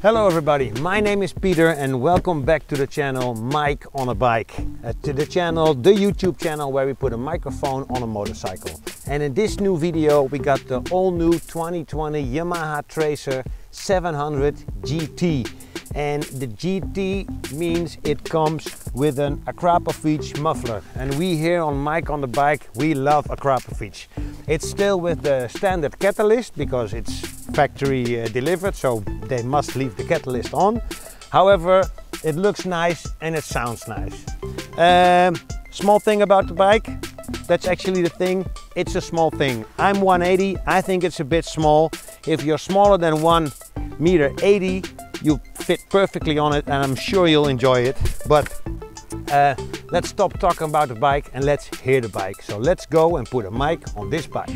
Hello everybody, my name is Peter and welcome back to the channel Mike on a Bike. To the YouTube channel where we put a microphone on a motorcycle. And in this new video we got the all new 2020 Yamaha Tracer 700 GT. And the GT means it comes with an Akrapovic muffler. And we here on Mike on the Bike, we love Akrapovic. It's still with the standard catalyst because it's factory delivered, so they must leave the catalyst on. However, it looks nice and it sounds nice. Small thing about the bike, that's actually the thing, it's a small thing. I'm 180, I think it's a bit small. If you're smaller than 1.80 meters, you fit perfectly on it and I'm sure you'll enjoy it. But let's stop talking about the bike and let's hear the bike. So let's go and put a mic on this bike.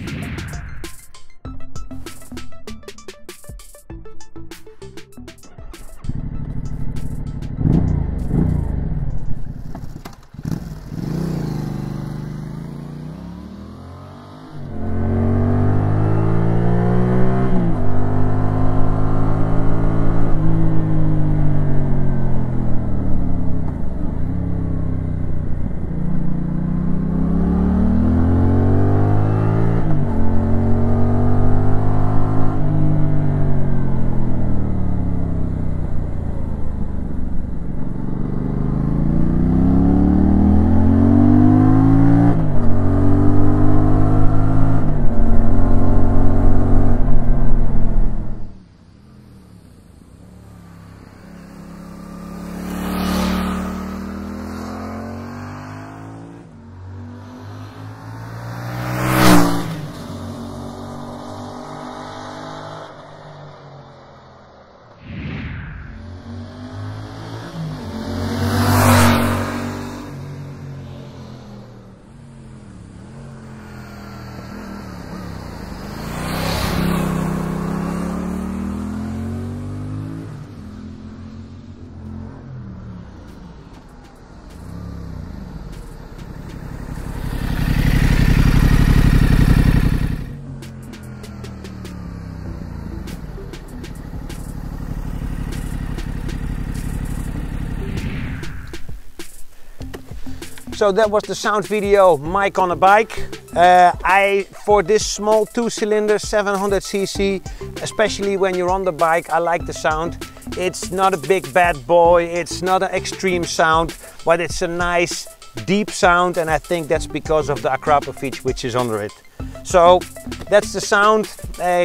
So that was the sound video, Mike on a Bike. For this small 2-cylinder 700cc, especially when you're on the bike, I like the sound. It's not a big bad boy, it's not an extreme sound, but it's a nice deep sound, and I think that's because of the Akrapovic which is under it. So that's the sound.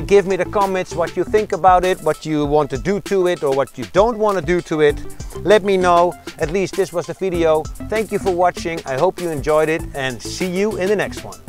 Give me the comments what you think about it, what you want to do to it or what you don't want to do to it. Let me know. At least this was the video. Thank you for watching. I hope you enjoyed it and see you in the next one.